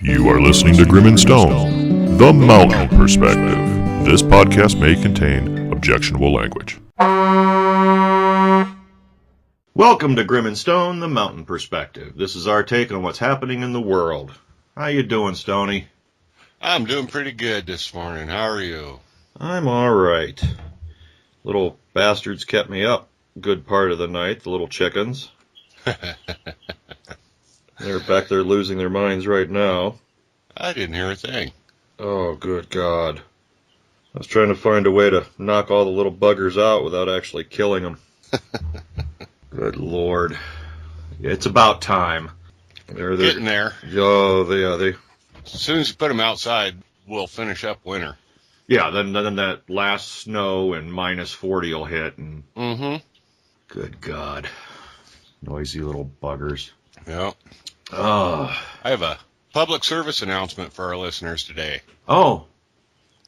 You are listening to Grim and Stone, the Mountain Perspective. This podcast may contain objectionable language. Welcome to Grim and Stone, the Mountain Perspective. This is our take on what's happening in the world. How you doing, Stoney? I'm doing pretty good this morning. How are you? I'm all right. Little bastards kept me up a good part of the night, the little chickens. They're back there losing their minds right now. I didn't hear a thing. Oh, good God. I was trying to find a way to knock all the little buggers out without actually killing them. Good Lord. It's about time. They're getting there. Oh, they. As soon as you put them outside, we'll finish up winter. Yeah, then that last snow and minus 40 will hit. And Good God. Noisy little buggers. Yeah. Oh. I have a public service announcement for our listeners today. Oh.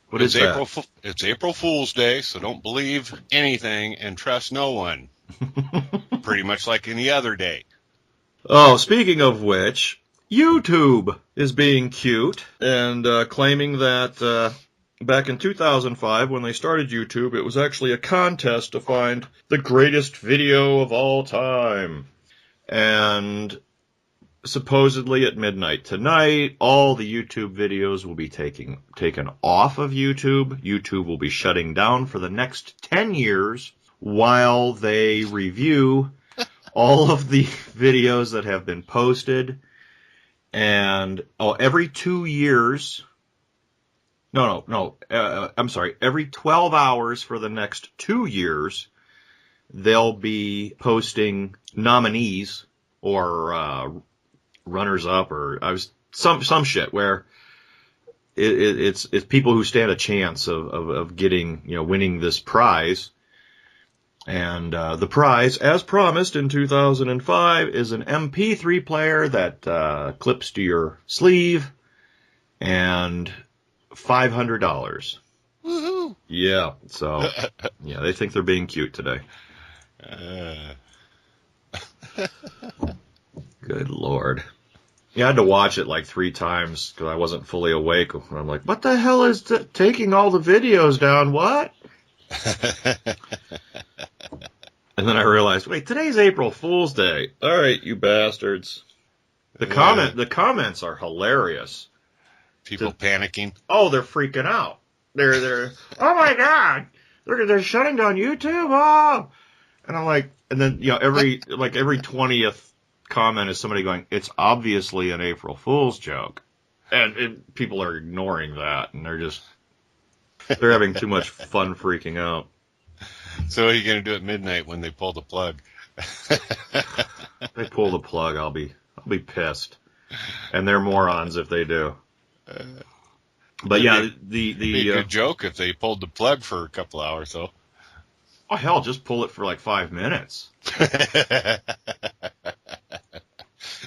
What is that? It's April Fool's Day, so don't believe anything and trust no one. Pretty much like any other day. Oh, speaking of which, YouTube is being cute and claiming that back in 2005, when they started YouTube, it was actually a contest to find the greatest video of all time. And supposedly at midnight tonight, all the YouTube videos will be taken off of YouTube. YouTube will be shutting down for the next 10 years while they review all of the videos that have been posted. And every 2 years... every 12 hours for the next 2 years, they'll be posting nominees or runners-up or some shit where it's people who stand a chance of getting, winning this prize. And the prize, as promised in 2005, is an MP3 player that clips to your sleeve and $500. Woohoo! Yeah, so, yeah, they think they're being cute today. Good Lord. Yeah, I had to watch it like 3 times because I wasn't fully awake. I'm like, what the hell is taking all the videos down? What? And then I realized, wait, today's April Fool's Day. All right, you bastards. The comments are hilarious. People panicking. Oh, they're freaking out. They're oh my God, they're shutting down YouTube. Oh, and I'm like, and then every 20th comment is somebody going, it's obviously an April Fool's joke, and people are ignoring that, and they're having too much fun freaking out. So what are you going to do at midnight when they pull the plug? If they pull the plug, I'll be pissed, and they're morons if they do. But yeah, it'd be a good joke if they pulled the plug for a couple hours, though. Oh hell, just pull it for like 5 minutes.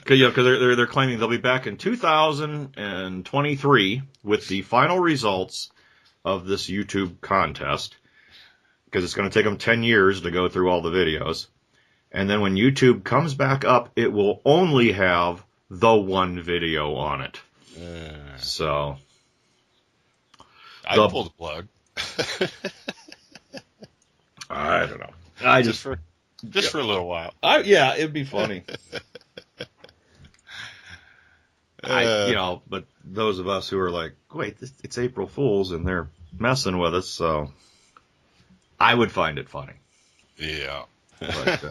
Because they're claiming they'll be back in 2023 with the final results of this YouTube contest. Because it's going to take them 10 years to go through all the videos. And then when YouTube comes back up, it will only have the one video on it. So. I'd pull the plug. I don't know. Just for a little while. Yeah, it'd be funny. But those of us who are like, wait, it's April Fool's and they're messing with us, so I would find it funny. Yeah. But,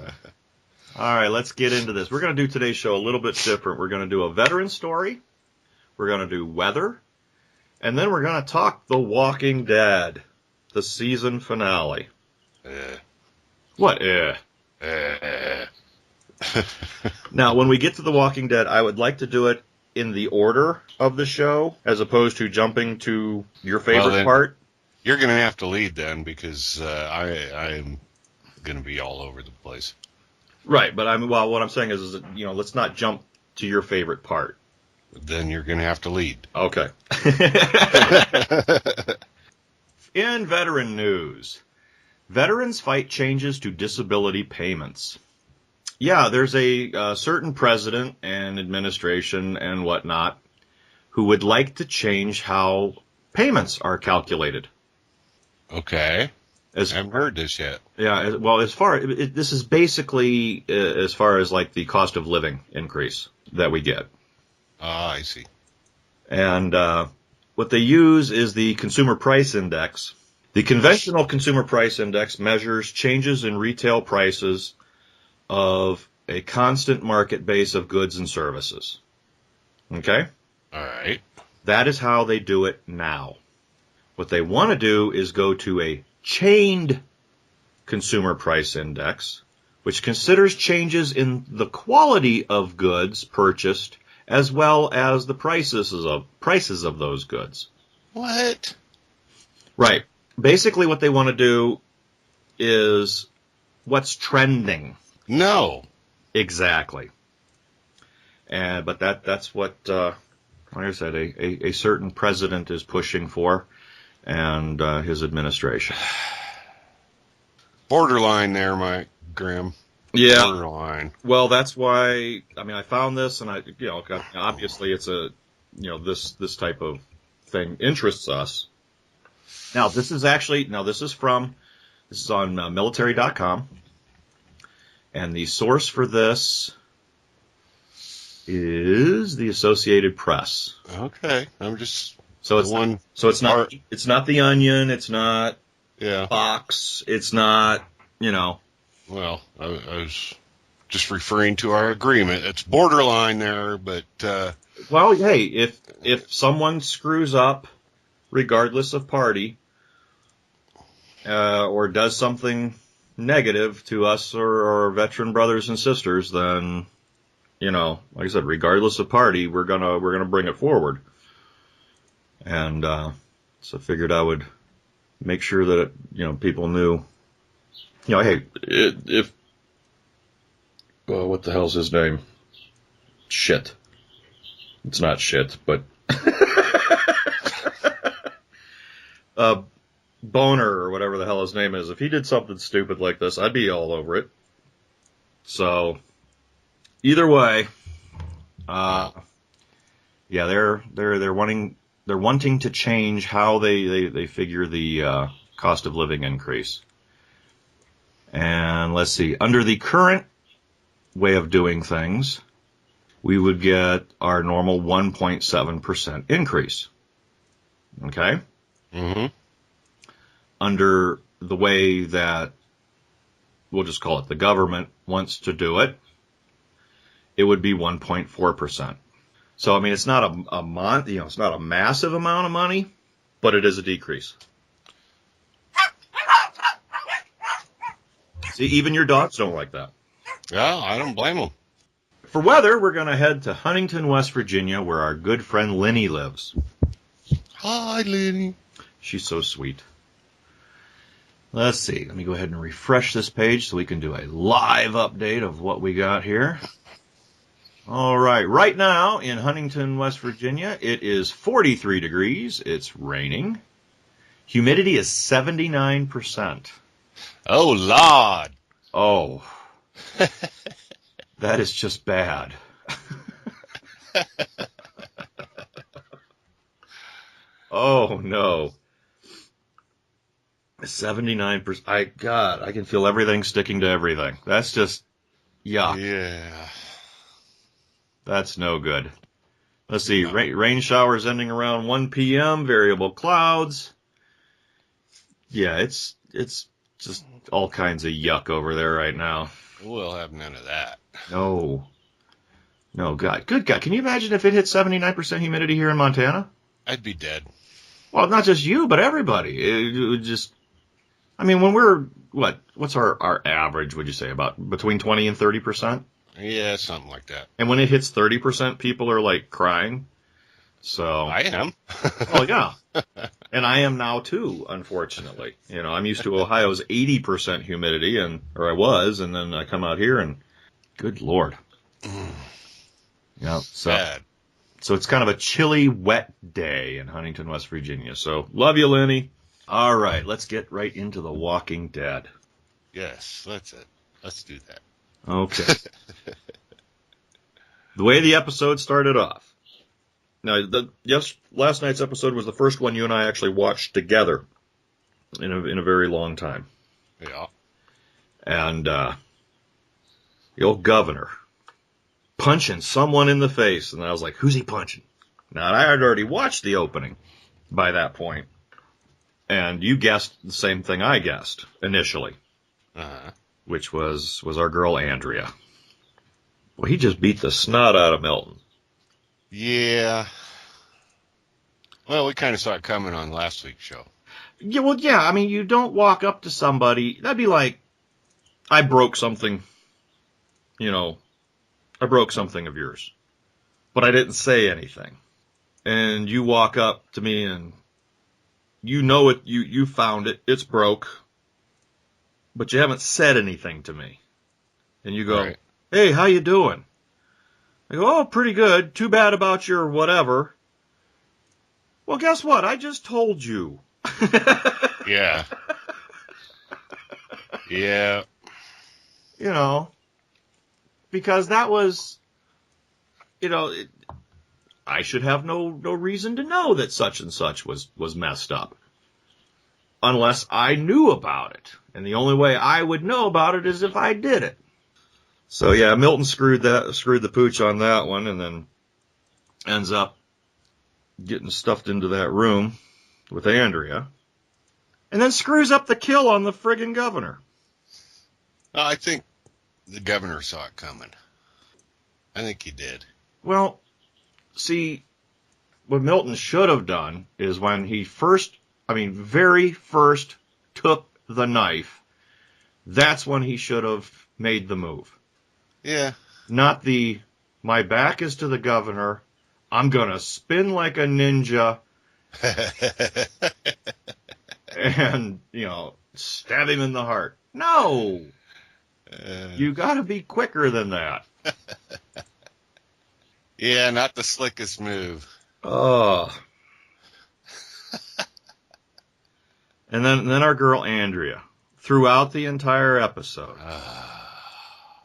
all right, let's get into this. We're going to do today's show a little bit different. We're going to do a veteran story. We're going to do weather. And then we're going to talk The Walking Dead, the season finale. What? Now, when we get to The Walking Dead, I would like to do it in the order of the show, as opposed to jumping to your favorite part. You're going to have to lead then, because I'm going to be all over the place. Right, but what I'm saying is let's not jump to your favorite part. Then you're going to have to lead. Okay. In veteran news, veterans fight changes to disability payments. Yeah, there's a certain president and administration and whatnot who would like to change how payments are calculated. Okay. I haven't heard this yet. Yeah, well, this is basically as far as like the cost of living increase that we get. Ah, I see. And what they use is the Consumer Price Index. The conventional Consumer Price Index measures changes in retail prices of a constant market base of goods and services. Okay? All right. That is how they do it now. What they want to do is go to a chained Consumer Price Index, which considers changes in the quality of goods purchased as well as the prices of those goods. What? Right. Basically what they want to do is what's trending. No. Exactly. But that's what, like I said, a certain president is pushing for, and his administration. Borderline there, Mike Grimm. Yeah. Borderline. Well, that's why, I found this, and obviously it's this type of thing interests us. Now, this is on military.com, and the source for this is the Associated Press. Okay. I'm just it's not The Onion, it's not yeah. Fox, it's not, Well, I was just referring to our agreement. It's borderline there, but well, hey, if someone screws up, regardless of party, or does something negative to us or our veteran brothers and sisters, then, like I said, regardless of party, we're gonna bring it forward. And so I figured I would make sure that people knew. Hey, if what the hell's his name? Shit. It's not shit, but Boner or whatever the hell his name is. If he did something stupid like this, I'd be all over it. So either way, they're wanting to change how they figure the cost of living increase. And let's see, under the current way of doing things, we would get our normal 1.7% increase. Okay? mm-hmm. Under the way that, we'll just call it the government wants to do it, it would be 1.4%. So, it's not it's not a massive amount of money, but it is a decrease. See, even your dogs don't like that. Yeah, I don't blame them. For weather, we're going to head to Huntington, West Virginia, where our good friend Linny lives. Hi, Linny. She's so sweet. Let's see. Let me go ahead and refresh this page so we can do a live update of what we got here. All right. Right now in Huntington, West Virginia, it is 43 degrees. It's raining. Humidity is 79%. Oh, Lord. Oh. That is just bad. Oh, no. 79%. I can feel everything sticking to everything. That's just yuck. Yeah. That's no good. Let's see. No. Rain showers ending around 1 p.m. Variable clouds. Yeah, it's just all kinds of yuck over there right now. We'll have none of that. No, God. Good God. Can you imagine if it hit 79% humidity here in Montana? I'd be dead. Well, not just you, but everybody. It would just... when we're... What's our average, would you say? About between 20 and 30%? Yeah, something like that. And when it hits 30%, people are, crying. So... I am. Oh, yeah. And I am now, too, unfortunately. I'm used to Ohio's 80% humidity, or I was, and then I come out here and... Good Lord. Yeah, so... Bad. So it's kind of a chilly, wet day in Huntington, West Virginia. So, love you, Lenny. All right, let's get right into The Walking Dead. Yes, that's it. Let's do that. Okay. The way the episode started off. Now, last night's episode was the first one you and I actually watched together in a very long time. Yeah. And the old governor punching someone in the face, and I was like, who's he punching? Now, I had already watched the opening by that point, and you guessed the same thing I guessed initially, which was our girl Andrea. Well, he just beat the snot out of Milton. Yeah. Well, we kind of saw it coming on last week's show. Yeah, well, yeah, I mean, you don't walk up to somebody, that'd be like, I broke something, I broke something of yours, but I didn't say anything. And you walk up to me and you know it, you found it, it's broke, but you haven't said anything to me. And you go, right. Hey, how you doing? I go, oh, pretty good. Too bad about your whatever. Well, guess what? I just told you. Yeah. Yeah. Because that was, I should have no reason to know that such and such was messed up. Unless I knew about it. And the only way I would know about it is if I did it. So yeah, Milton screwed the pooch on that one, and then ends up getting stuffed into that room with Andrea. And then screws up the kill on the friggin' governor. I think the governor saw it coming. I think he did. Well, see, what Milton should have done is when he very first took the knife, that's when he should have made the move. Yeah. Not my back is to the governor, I'm gonna spin like a ninja, and, stab him in the heart. No! You gotta be quicker than that. Yeah, not the slickest move. Oh. And then our girl Andrea, throughout the entire episode,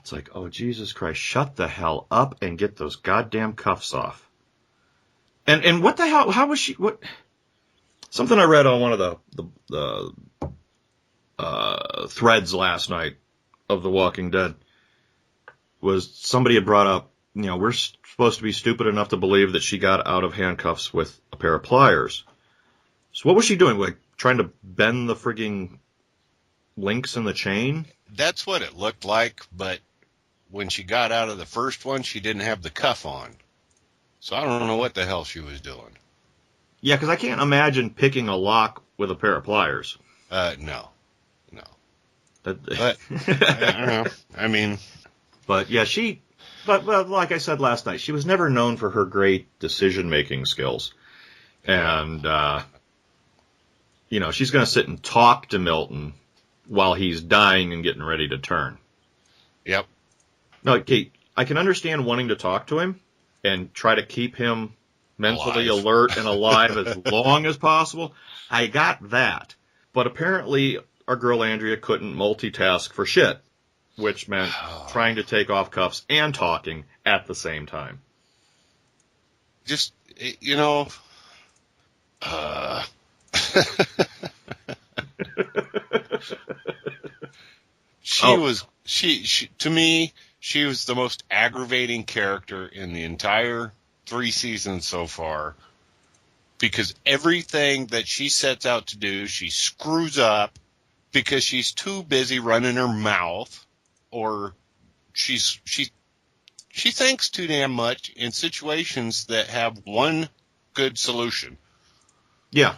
it's like, oh, Jesus Christ, shut the hell up and get those goddamn cuffs off. And what the hell, how was she, something I read on one of the threads last night of The Walking Dead was somebody had brought up, we're supposed to be stupid enough to believe that she got out of handcuffs with a pair of pliers. So what was she doing? Like, trying to bend the frigging links in the chain? That's what it looked like, but when she got out of the first one, she didn't have the cuff on. So I don't know what the hell she was doing. Yeah, because I can't imagine picking a lock with a pair of pliers. No. But, I don't know. I mean... But, yeah, But like I said last night, she was never known for her great decision-making skills. And, she's going to sit and talk to Milton while he's dying and getting ready to turn. Yep. No, Kate, I can understand wanting to talk to him and try to keep him mentally alert and alive as long as possible. I got that. But apparently our girl Andrea couldn't multitask for shit, which meant trying to take off cuffs and talking at the same time. Just, she to me, she was the most aggravating character in the entire 3 seasons so far, because everything that she sets out to do, she screws up because she's too busy running her mouth, or she thinks too damn much in situations that have one good solution. Yeah.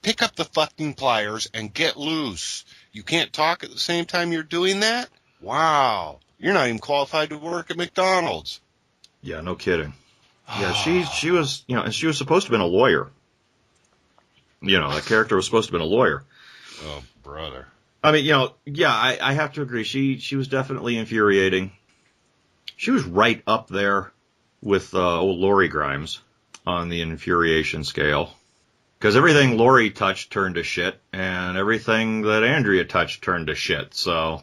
Pick up the fucking pliers and get loose. You can't talk at the same time you're doing that? Wow. You're not even qualified to work at McDonald's. Yeah, no kidding. Yeah, she was, and she was supposed to have been a lawyer. That character was supposed to have been a lawyer. Oh, brother. I mean, I have to agree. She was definitely infuriating. She was right up there with old Lori Grimes on the infuriation scale. Because everything Lori touched turned to shit, and everything that Andrea touched turned to shit. So,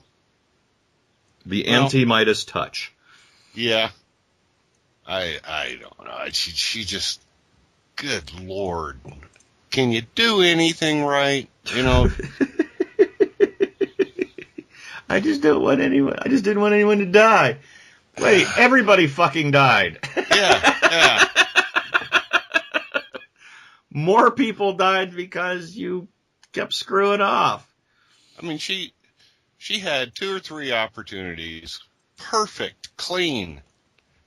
the anti-Midas touch. Yeah. I don't know. She just, good Lord. Can you do anything right? You know, I just didn't want anyone to die. Wait, everybody fucking died. yeah. More people died because you kept screwing off. I mean, she had 2 or 3 opportunities, perfect, clean,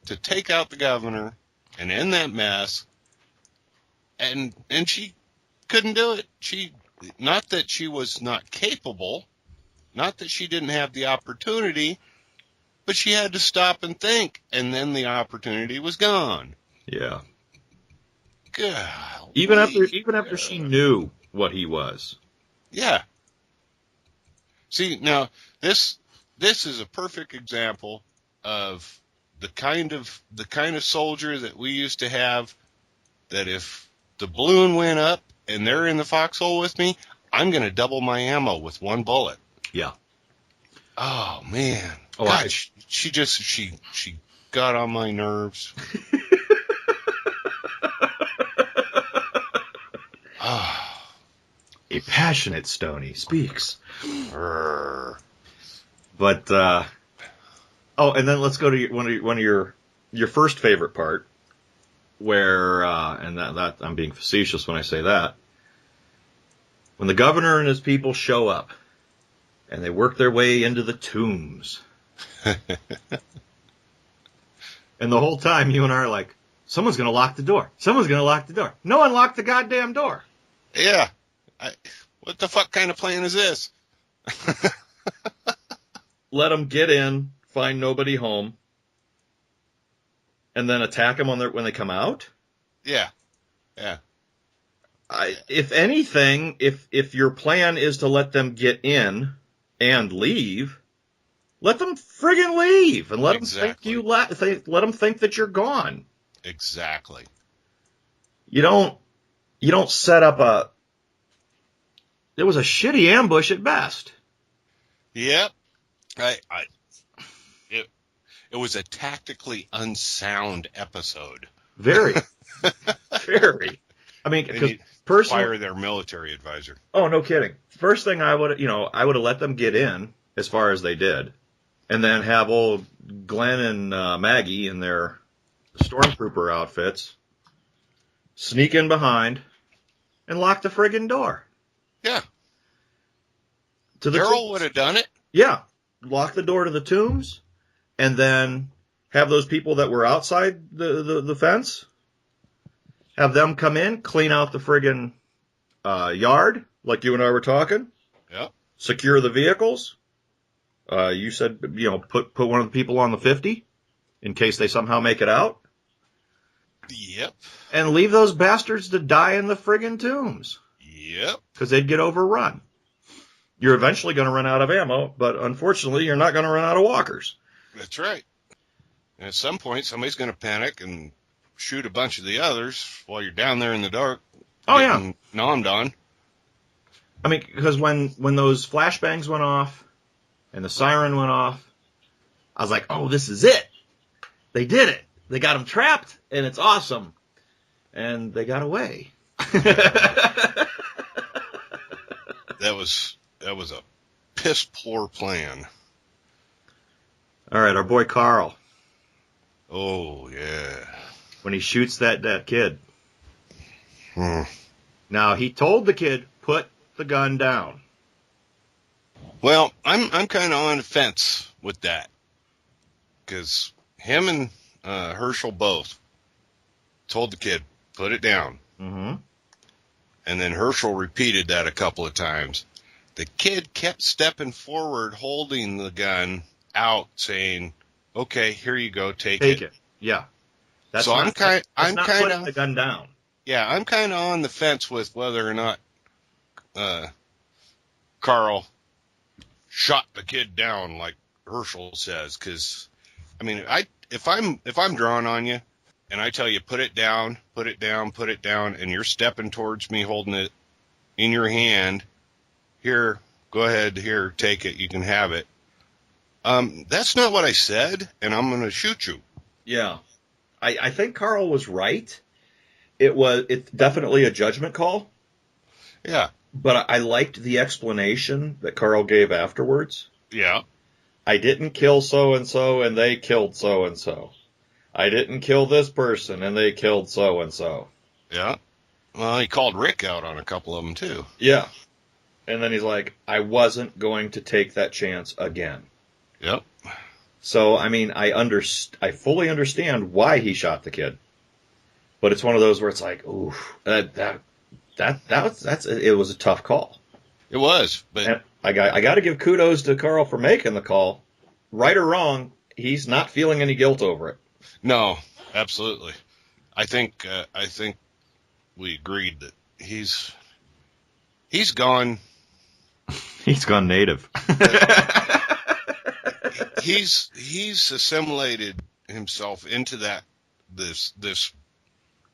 to take out the governor and end that mess, and she couldn't do it. Not that she was not capable, not that she didn't have the opportunity, but she had to stop and think, and then the opportunity was gone. Yeah. God. Even after she knew what he was. Yeah. See, now this is a perfect example of the kind of soldier that we used to have, that if the balloon went up and they're in the foxhole with me, I'm going to double my ammo with 1 bullet. Yeah. Oh man. Oh, God, she got on my nerves. A passionate Stoney speaks. Brr. But and then let's go to one of your first favorite part, where and that I'm being facetious when I say that. When the governor and his people show up, and they work their way into the tombs, and the whole time you and I are like, someone's going to lock the door. Someone's going to lock the door. No one locked the goddamn door. Yeah. What the fuck kind of plan is this? Let them get in, find nobody home, and then attack them when they come out? Yeah. Yeah. If anything, if your plan is to let them get in and leave, let them friggin' leave and let them think let them think that you're gone. Exactly. You don't set up it was a shitty ambush at best. Yep. It was a tactically unsound episode. Very. Very. I mean, because personally, fire their military advisor. Oh, no kidding. First thing I would have let them get in as far as they did, and then have old Glenn and Maggie in their stormtrooper outfits sneak in behind and lock the friggin' door. Yeah. Daryl would have done it. Yeah. Lock the door to the tombs, and then have those people that were outside the fence, have them come in, clean out the friggin' yard, like you and I were talking. Yep. Secure the vehicles. You said, put one of the people on the 50 in case they somehow make it out. Yep. And leave those bastards to die in the friggin' tombs. Yep. Because they'd get overrun. You're eventually going to run out of ammo, but unfortunately, you're not going to run out of walkers. That's right. And at some point, somebody's going to panic and shoot a bunch of the others while you're down there in the dark. Oh, yeah. Nommed on. I mean, because when those flashbangs went off and the siren went off, I was like, oh, this is it. They did it. They got them trapped, and it's awesome. And they got away. That was a piss poor plan. All right, our boy Carl. Oh, yeah. When he shoots that kid. Hmm. Now, he told the kid, put the gun down. Well, I'm kind of on the fence with that. Because him and Herschel both told the kid, put it down. Mm-hmm. And then Herschel repeated that a couple of times. The kid kept stepping forward, holding the gun out, saying, "Okay, here you go, take it." Yeah. So I'm kind of the gun down. Yeah, I'm kind of on the fence with whether or not Carl shot the kid down like Herschel says. Because I mean, if I'm drawing on you, and I tell you put it down, and you're stepping towards me holding it in your hand. Here, go ahead, here, take it, you can have it. That's not what I said, and I'm going to shoot you. Yeah. I think Carl was right. It's definitely a judgment call, Yeah. but I liked the explanation that Carl gave afterwards. Yeah. I didn't kill so-and-so and they killed so-and-so. I didn't kill this person and they killed so-and-so. Yeah. Well, he called Rick out on a couple of them, too. Yeah. And then he's like, I wasn't going to take that chance again. Yep. So, I mean, I fully understand why he shot the kid. But it's one of those where it's like, ooh, it was a tough call. It was, but And I got to give kudos to Carl for making the call. Right or wrong, he's not feeling any guilt over it. no, absolutely. I think we agreed that he's gone. He's gone native. He's assimilated himself into this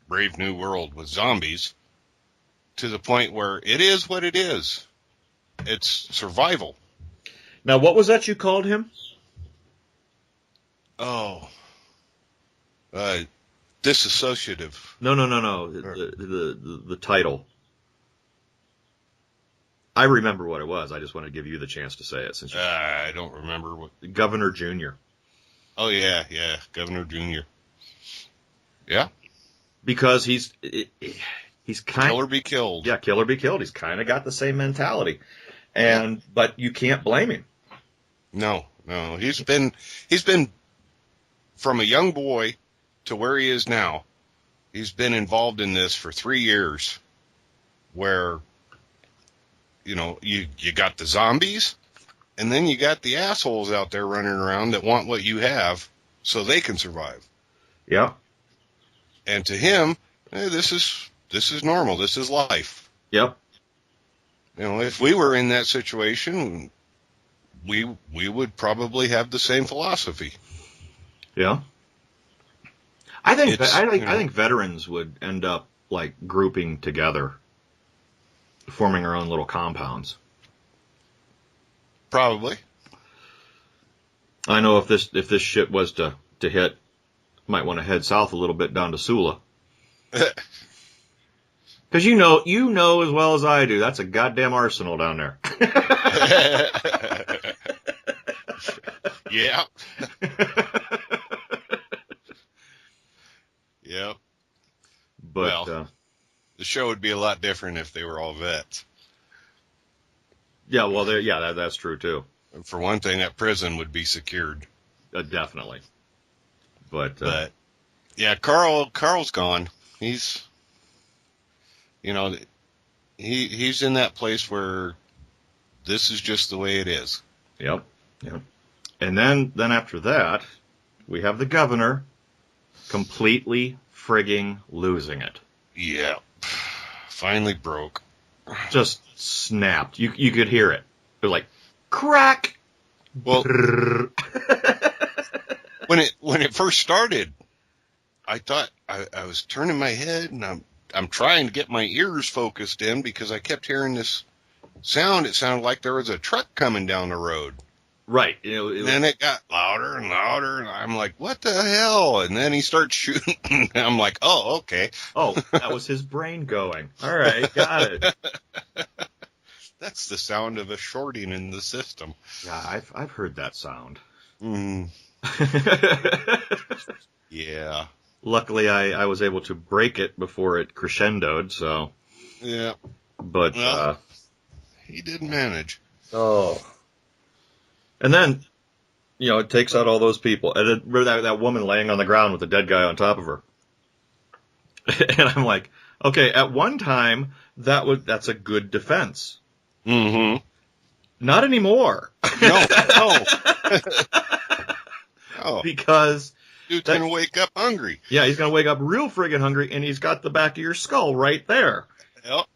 brave new world with zombies to the point where it is what it is. It's survival. Now, what was that you called him? Oh, disassociative. No. The title. I remember what it was. I just want to give you the chance to say it. Since I don't remember what. Governor Jr. Oh yeah, Governor Jr. Yeah, Because he's kind kill or be killed. Yeah, kill or be killed. He's kind of got the same mentality, but you can't blame him. No, he's been from a young boy to where he is now. He's been involved in this for 3 years, where you got the zombies, and then you got the assholes out there running around that want what you have so they can survive. Yeah. And to him, this is normal. This is life. Yep. If we were in that situation, we would probably have the same philosophy. Yeah. I think veterans would end up like grouping together, forming our own little compounds. Probably. I know if this shit was to hit, might want to head south a little bit down to Sula. Because you know as well as I do, that's a goddamn arsenal down there. Yeah. Yep. But the show would be a lot different if they were all vets. Yeah, well, that's true too. For one thing, that prison would be secured. Definitely. But yeah, Carl's gone. He's he's in that place where this is just the way it is. Yep. And then after that, we have the governor completely frigging losing it. Yeah. Finally broke. Just snapped. You could hear it. It was like crack. Well, when it first started, I thought I was turning my head and I'm trying to get my ears focused in because I kept hearing this sound. It sounded like there was a truck coming down the road. Right. Then it got louder and louder, and I'm like, what the hell? And then he starts shooting. And I'm like, oh, okay. Oh, that was his brain going. All right, got it. That's the sound of a shorting in the system. Yeah, I've heard that sound. Mm. Yeah. Luckily, I was able to break it before it crescendoed, so. Yeah. But, he didn't manage. Oh. And then, it takes out all those people. And remember that woman laying on the ground with the dead guy on top of her. And I'm like, okay, at one time, that's a good defense. Mm-hmm. Not anymore. No. No. Because dude's going to wake up hungry. Yeah, he's going to wake up real friggin' hungry, and he's got the back of your skull right there. Yep.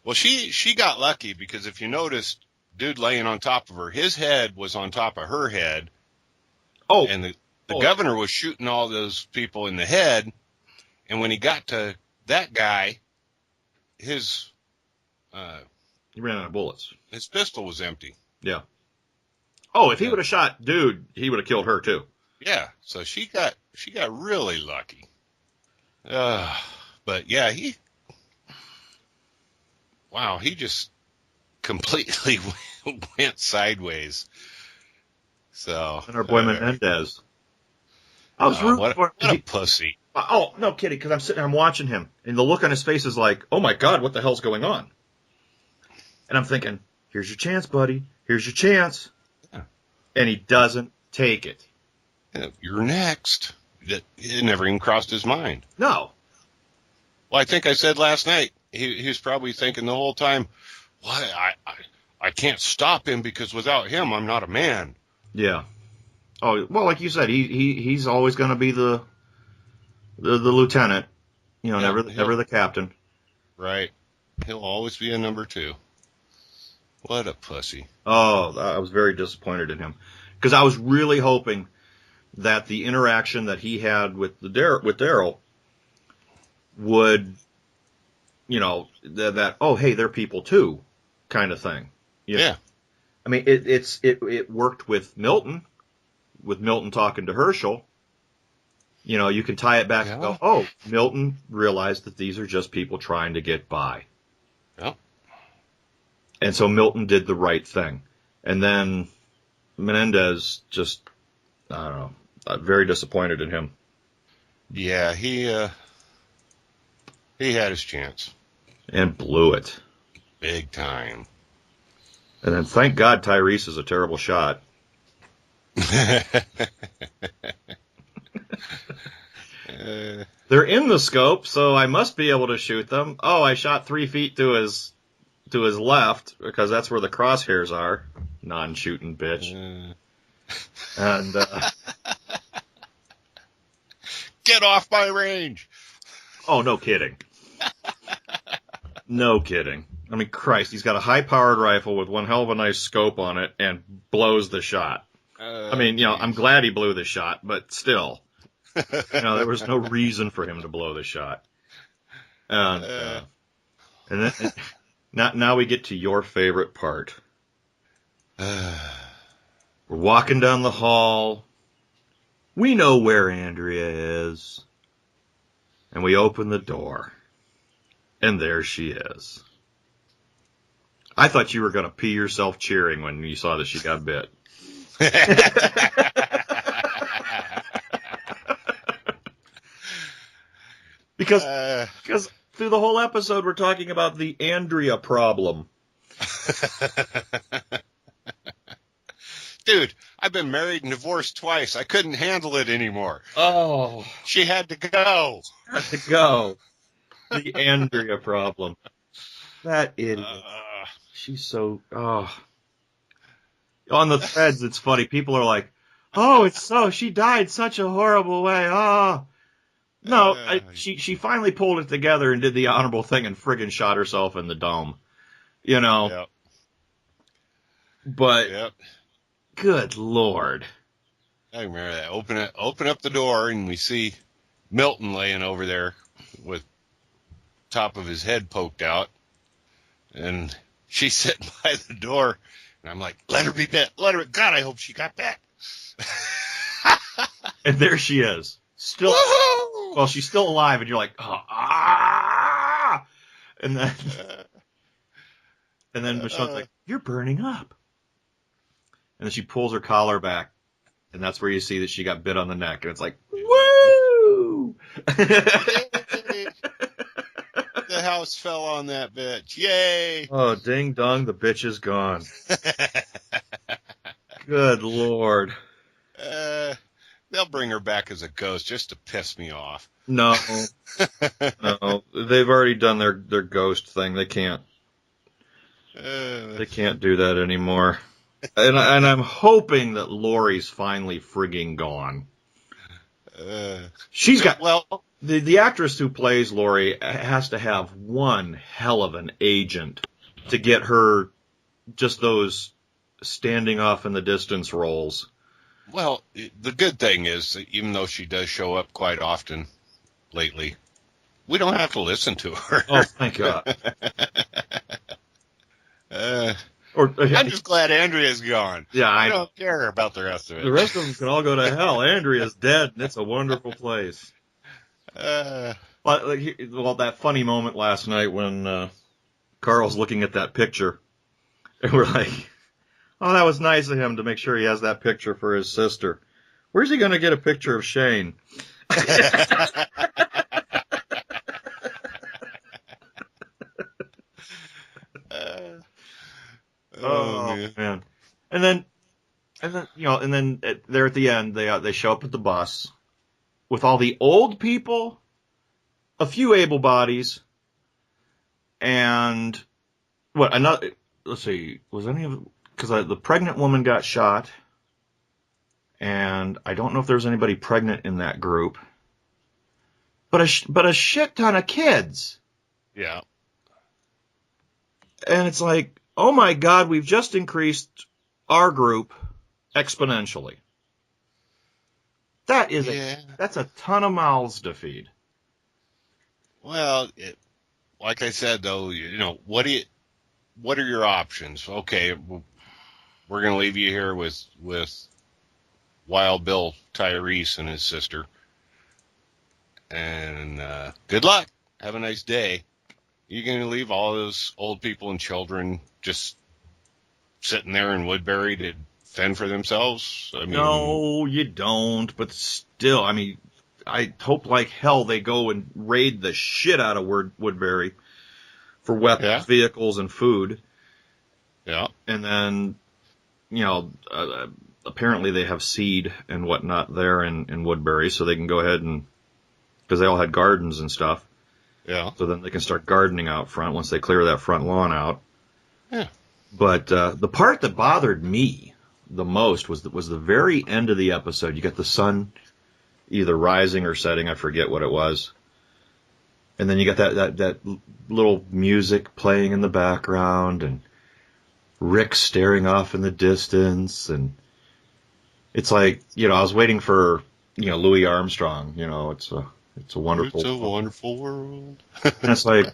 Well, she got lucky because if you noticed, dude laying on top of her, his head was on top of her head. Oh. And the governor was shooting all those people in the head. And when he got to that guy, his he ran out of bullets. His pistol was empty. Yeah. Oh, if he would have shot dude, he would have killed her too. Yeah. So she got really lucky. But yeah, he just completely went sideways. So, And our boy Menendez. I was rooting what for a pussy. Oh, no kidding, because I'm sitting there, I'm watching him, and the look on his face is like, oh my God, what the hell's going on? And I'm thinking, here's your chance, buddy. Here's your chance. Yeah. And he doesn't take it. Yeah, you're next. It never even crossed his mind. No. Well, I think I said last night, he was probably thinking the whole time, why, I can't stop him because without him, I'm not a man. Yeah. Oh, well, like you said, he's always going to be the lieutenant, never the captain. Right. He'll always be a number 2. What a pussy. Oh, I was very disappointed in him. Because I was really hoping that the interaction that he had with Daryl would, that oh, hey, they're people too, kind of thing. Yeah. I mean, it worked with Milton talking to Herschel. You can tie it back and go, oh, Milton realized that these are just people trying to get by. Yep. And so Milton did the right thing. And then Menendez just, I don't know, I'm very disappointed in him. Yeah, he had his chance. And blew it. Big time. And then thank God Tyrese is a terrible shot. They're in the scope, so I must be able to shoot them. Oh, I shot 3 feet to his left because that's where the crosshairs are. Non-shooting bitch. And get off my range. Oh, no kidding. No kidding. I mean, Christ, he's got a high-powered rifle with one hell of a nice scope on it and blows the shot. I mean, I'm glad he blew the shot, but still. There was no reason for him to blow the shot. And then now we get to your favorite part. We're walking down the hall. We know where Andrea is. And we open the door. And there she is. I thought you were going to pee yourself cheering when you saw that she got bit. Because through the whole episode we're talking about the Andrea problem. Dude, I've been married and divorced twice. I couldn't handle it anymore. Oh. She had to go. The Andrea problem. That idiot. She's so... Oh. On the threads, it's funny. People are like, oh, she died such a horrible way. Oh. No, she finally pulled it together and did the honorable thing and friggin' shot herself in the dome. Yep. But, yep. Good Lord. I remember that. Open up the door and we see Milton laying over there with top of his head poked out. And she's sitting by the door. And I'm like, let her be bit. Let her. God, I hope she got bit. And there she is. Still, woo-hoo! Well, she's still alive, and you're like, oh, ah! And then Michelle's like, you're burning up. And then she pulls her collar back, and that's where you see that she got bit on the neck, and it's like, woo! The house fell on that bitch. Yay! Oh, ding dong, the bitch is gone. Good Lord. They'll bring her back as a ghost just to piss me off. No. They've already done their ghost thing. They can't do that anymore. And I'm hoping that Lori's finally frigging gone. She's got... Well, the actress who plays Lori has to have one hell of an agent to get her just those standing off in the distance roles. Well, the good thing is, that even though she does show up quite often lately, we don't have to listen to her. Oh, thank God. I'm just glad Andrea's gone. Yeah, I don't care about the rest of it. The rest of them can all go to hell. Andrea's dead, and it's a wonderful place. Well, that funny moment last night when Carl's looking at that picture, and we're like, oh, that was nice of him to make sure he has that picture for his sister. Where's he going to get a picture of Shane? Oh man. And then there at the end, they show up at the bus with all the old people, a few able bodies, and what another. Let's see, was any of because the pregnant woman got shot, and I don't know if there was anybody pregnant in that group, but a shit ton of kids. Yeah. And it's like, oh my God, we've just increased our group exponentially. That's a ton of mouths to feed. Well, like I said, though, what are your options? Okay, we're going to leave you here with Wild Bill Tyrese and his sister. And good luck. Have a nice day. You're going to leave all those old people and children just sitting there in Woodbury to fend for themselves? I mean, no, you don't. But still, I mean, I hope like hell they go and raid the shit out of Woodbury for weapons, vehicles, and food. Yeah. And then, apparently they have seed and whatnot there in Woodbury, so they can go ahead and, because they all had gardens and stuff. Yeah. So then they can start gardening out front once they clear that front lawn out. Yeah. But the part that bothered me the most was the very end of the episode. You got the sun either rising or setting, I forget what it was. And then you got that little music playing in the background and Rick staring off in the distance, and it's like, I was waiting for, Louis Armstrong, it's a wonderful world. And it's like,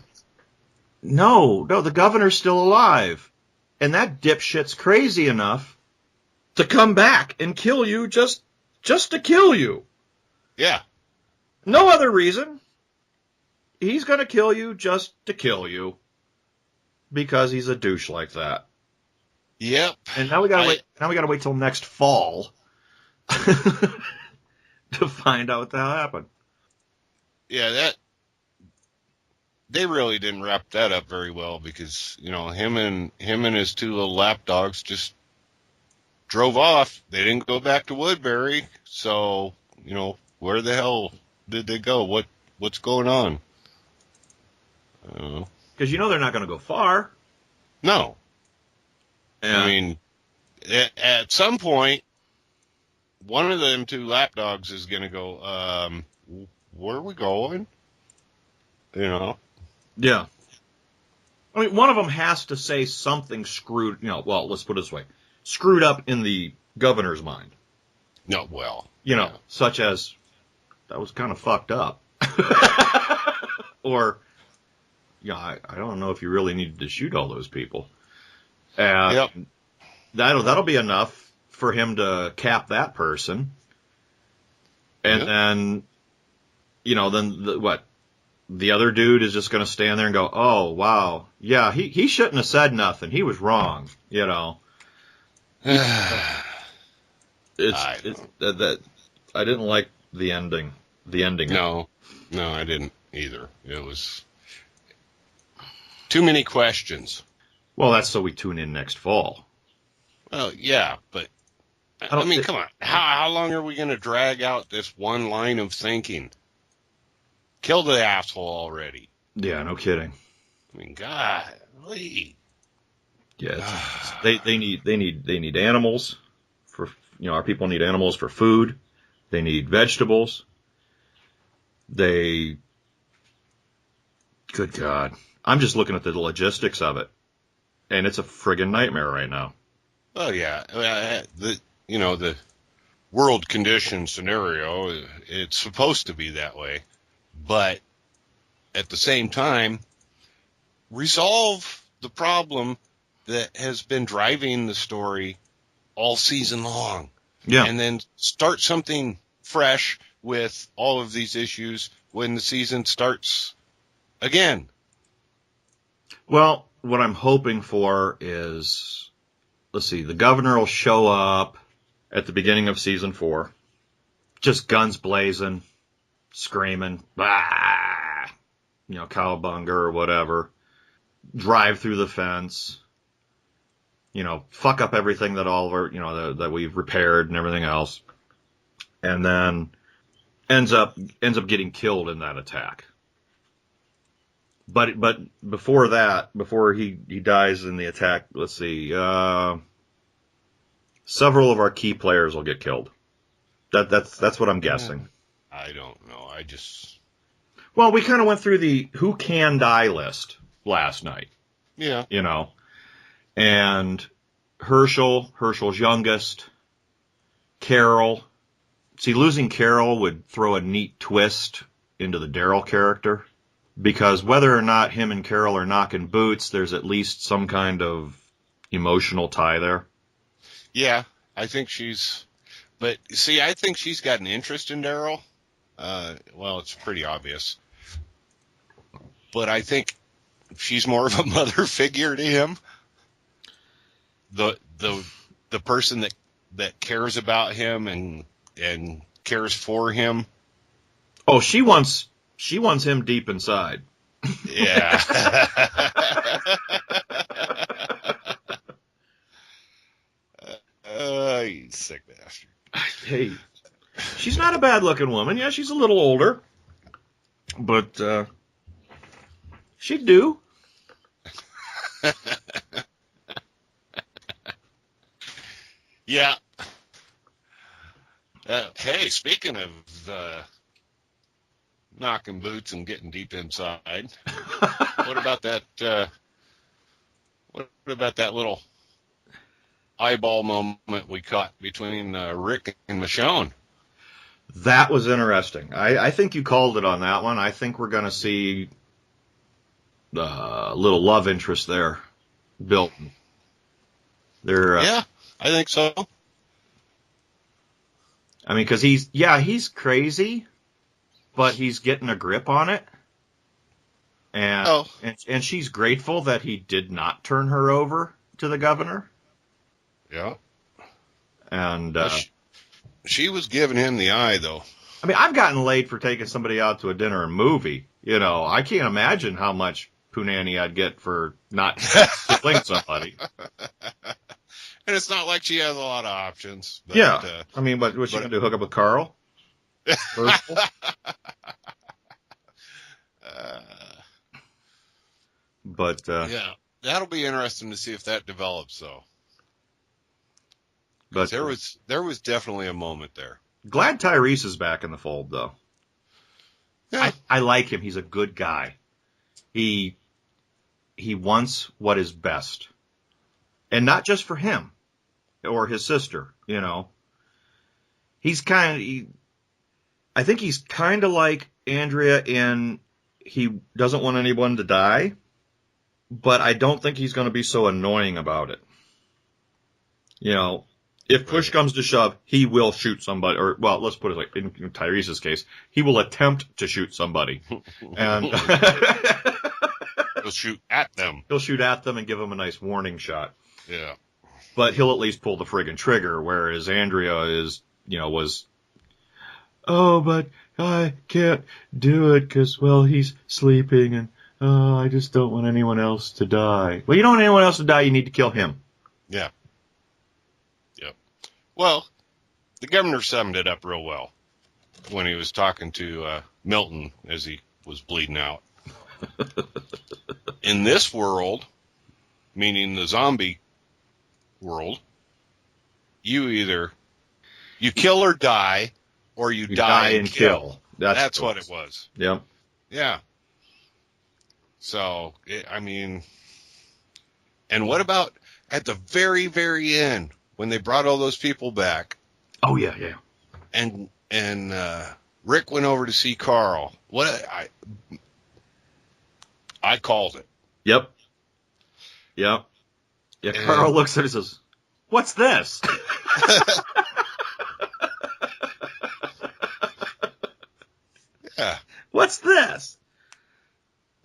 no, the governor's still alive. And that dipshit's crazy enough to come back and kill you just to kill you. Yeah. No other reason. He's going to kill you just to kill you because he's a douche like that. Yep. And now we got to wait. Now we got to wait till next fall to find out what the hell happened. Yeah, they really didn't wrap that up very well because him and his two little lapdogs just drove off. They didn't go back to Woodbury, so where the hell did they go? What's going on? I don't know. Because they're not going to go far. No. Yeah. I mean, at some point, one of them two lapdogs is going to go, where are we going? Yeah. I mean, one of them has to say something screwed, well, let's put it this way. Screwed up in the governor's mind. No, well. Such as, that was kind of fucked up. Or, I don't know if you really needed to shoot all those people. Yep. That'll be enough for him to cap that person. And then, the other dude is just going to stand there and go, oh, wow. Yeah, he shouldn't have said nothing. He was wrong, I didn't like the ending. No, I didn't either. It was too many questions. Well, that's so we tune in next fall. Well, yeah, but I mean, come on. How long are we going to drag out this one line of thinking? Kill the asshole already. Yeah, no kidding. I mean, golly. Yeah, they need animals for, our people need animals for food. They need vegetables. Good God. I'm just looking at the logistics of it, and it's a friggin' nightmare right now. Oh, yeah. The world condition scenario, it's supposed to be that way. But at the same time, resolve the problem that has been driving the story all season long. Yeah. And then start something fresh with all of these issues when the season starts again. Well, what I'm hoping for is, let's see, the governor will show up at the beginning of season 4, just guns blazing, screaming, ah, cowabunga or whatever, drive through the fence, fuck up everything that all of our, that we've repaired and everything else, and then ends up getting killed in that attack. But before that, before he dies in the attack, let's see, several of our key players will get killed. That's what I'm guessing. I don't know. Well, we kind of went through the who can die list last night. Yeah. And Herschel's youngest, Carol. See, losing Carol would throw a neat twist into the Daryl character. Because whether or not him and Carol are knocking boots, there's at least some kind of emotional tie there. Yeah, I think but see, I think she's got an interest in Daryl. Well, it's pretty obvious. But I think she's more of a mother figure to him. The person that cares about him and cares for him. Oh, she wants him deep inside. Yeah. You sick bastard. Hey, she's not a bad-looking woman. Yeah, she's a little older, but she'd do. Yeah. Hey, speaking of knocking boots and getting deep inside, what about that? What about that little eyeball moment we caught between Rick and Michonne? That was interesting. I think you called it on that one. I think we're going to see a little love interest there built. Yeah, I think so. I mean, because he's crazy, but he's getting a grip on it. And she's grateful that he did not turn her over to the governor. Yeah. And she was giving him the eye, though. I mean, I've gotten laid for taking somebody out to a dinner and movie. I can't imagine how much punani I'd get for not killing somebody. And it's not like she has a lot of options. But, yeah. I mean, what's she going to do, hook up with Carl? But yeah, that'll be interesting to see if that develops, though. But there was definitely a moment there. Glad Tyrese is back in the fold, though. Yeah. I like him. He's a good guy. He wants what is best, and not just for him or his sister. He's I think he's kind of like Andrea in he doesn't want anyone to die, but I don't think he's going to be so annoying about it. If push comes to shove, he will shoot somebody. Or, well, let's put it like in Tyrese's case, he will attempt to shoot somebody. And he'll shoot at them. He'll shoot at them and give them a nice warning shot. Yeah. But he'll at least pull the friggin' trigger, whereas Andrea was, oh, but I can't do it because, well, he's sleeping and I just don't want anyone else to die. Well, you don't want anyone else to die, you need to kill him. Yeah. Yep. Well, the governor summed it up real well when he was talking to Milton as he was bleeding out. In this world, meaning the zombie world, you kill or die, or you die and kill. That's what it was. Yeah. Yeah. So, and what about at the very, very end when they brought all those people back? Oh yeah, yeah. And Rick went over to see Carl. I called it. Yep. Yeah, Carl looks at it and says, "What's this?" Yeah. What's this?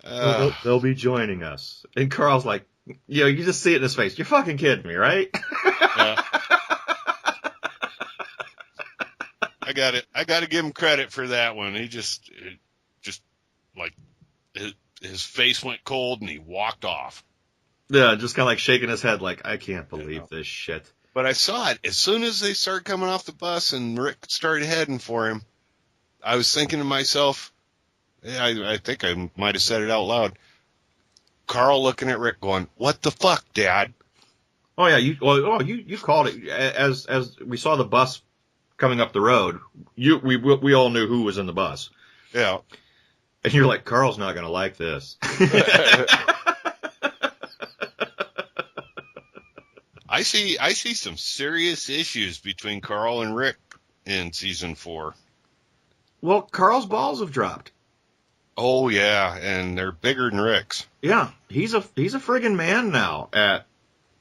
They'll be joining us. And Carl's like, you just see it in his face. You're fucking kidding me, right? Yeah. I got to give him credit for that one. He just like his face went cold and he walked off. Yeah, just kind of like shaking his head like, I can't believe this shit. But I saw it as soon as they started coming off the bus and Rick started heading for him. I was thinking to myself, I think I might have said it out loud. Carl looking at Rick going, "What the fuck, Dad?" Oh yeah, you called it as we saw the bus coming up the road. We all knew who was in the bus. Yeah. And you're like, Carl's not gonna like this. I see some serious issues between Carl and Rick in season 4. Well, Carl's balls have dropped. Oh yeah, and they're bigger than Rick's. Yeah, he's a friggin' man now at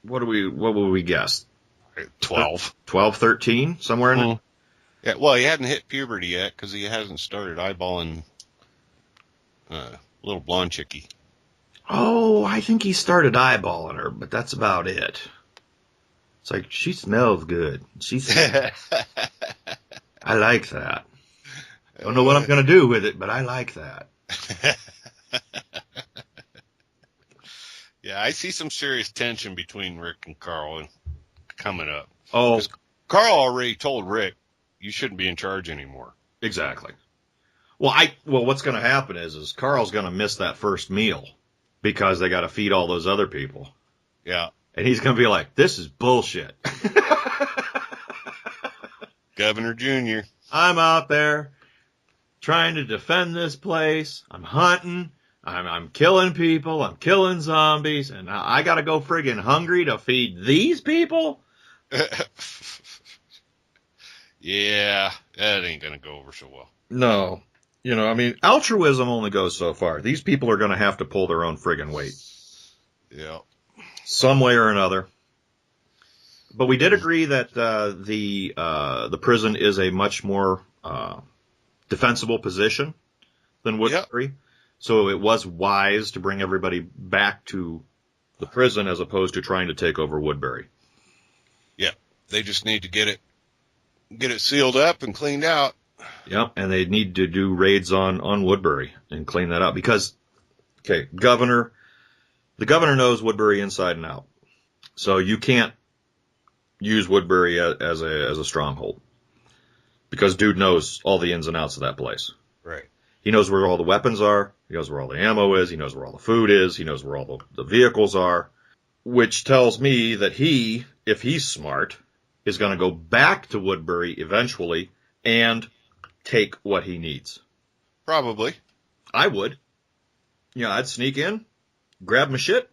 what would we guess? 12. 12, 13, somewhere in it. Yeah, well, he hadn't hit puberty yet because he hasn't started eyeballing little blonde chickie. Oh, I think he started eyeballing her, but that's about it. It's like, she smells good. I like that. Don't know what I'm going to do with it, but I like that. Yeah, I see some serious tension between Rick and Carl coming up. Oh. Carl already told Rick, you shouldn't be in charge anymore. Exactly. Well, what's going to happen is Carl's going to miss that first meal because they got to feed all those other people. Yeah. And he's going to be like, this is bullshit. Governor Jr. I'm out there trying to defend this place. I'm hunting. I'm killing people. I'm killing zombies. And I got to go friggin' hungry to feed these people? Yeah, that ain't going to go over so well. No. Altruism only goes so far. These people are going to have to pull their own friggin' weight. Yeah. Some way or another. But we did agree that the prison is a much more defensible position than Woodbury. Yep. So it was wise to bring everybody back to the prison as opposed to trying to take over Woodbury. Yeah, they just need to get it sealed up and cleaned out. Yep, and they need to do raids on Woodbury and clean that out because, the governor knows Woodbury inside and out. So you can't use Woodbury as a stronghold because dude knows all the ins and outs of that place. Right. He knows where all the weapons are. He knows where all the ammo is. He knows where all the food is. He knows where all the vehicles are, which tells me that he, if he's smart, is going to go back to Woodbury eventually and take what he needs. Probably. I would. I'd sneak in, grab my shit,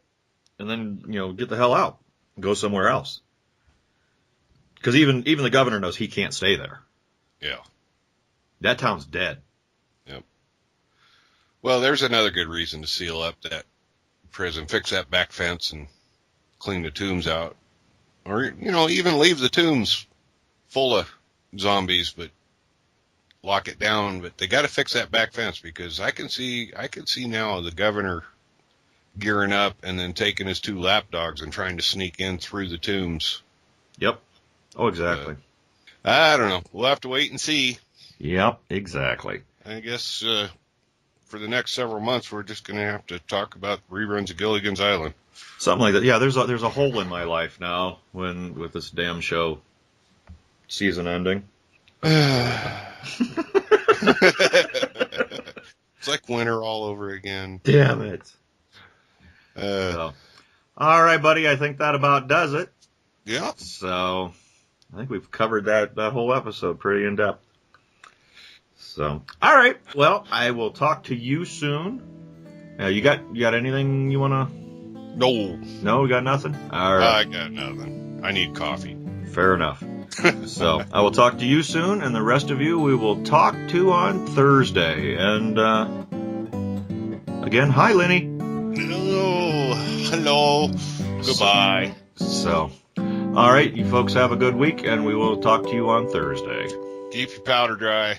and then, get the hell out. Go somewhere else. Because even the governor knows he can't stay there. Yeah. That town's dead. Yep. Well, there's another good reason to seal up that prison. Fix that back fence and clean the tombs out. Or, even leave the tombs full of zombies, but lock it down. But they got to fix that back fence because I can see now the governor gearing up and then taking his 2 lapdogs and trying to sneak in through the tombs. Yep. Oh, exactly. I don't know. We'll have to wait and see. Yep, exactly. I guess for the next several months, we're just going to have to talk about reruns of Gilligan's Island. Something like that. Yeah, there's a hole in my life now with this damn show season ending. It's like winter all over again. Damn it. All right, buddy. I think that about does it. Yeah. So I think we've covered that whole episode pretty in depth. So, all right. Well, I will talk to you soon. You got anything you want to? No, we got nothing. All right. I got nothing. I need coffee. Fair enough. So I will talk to you soon, and the rest of you we will talk to on Thursday. And again, hi, Lenny. Hello. Goodbye. So, all right, you folks have a good week, and we will talk to you on Thursday. Keep your powder dry.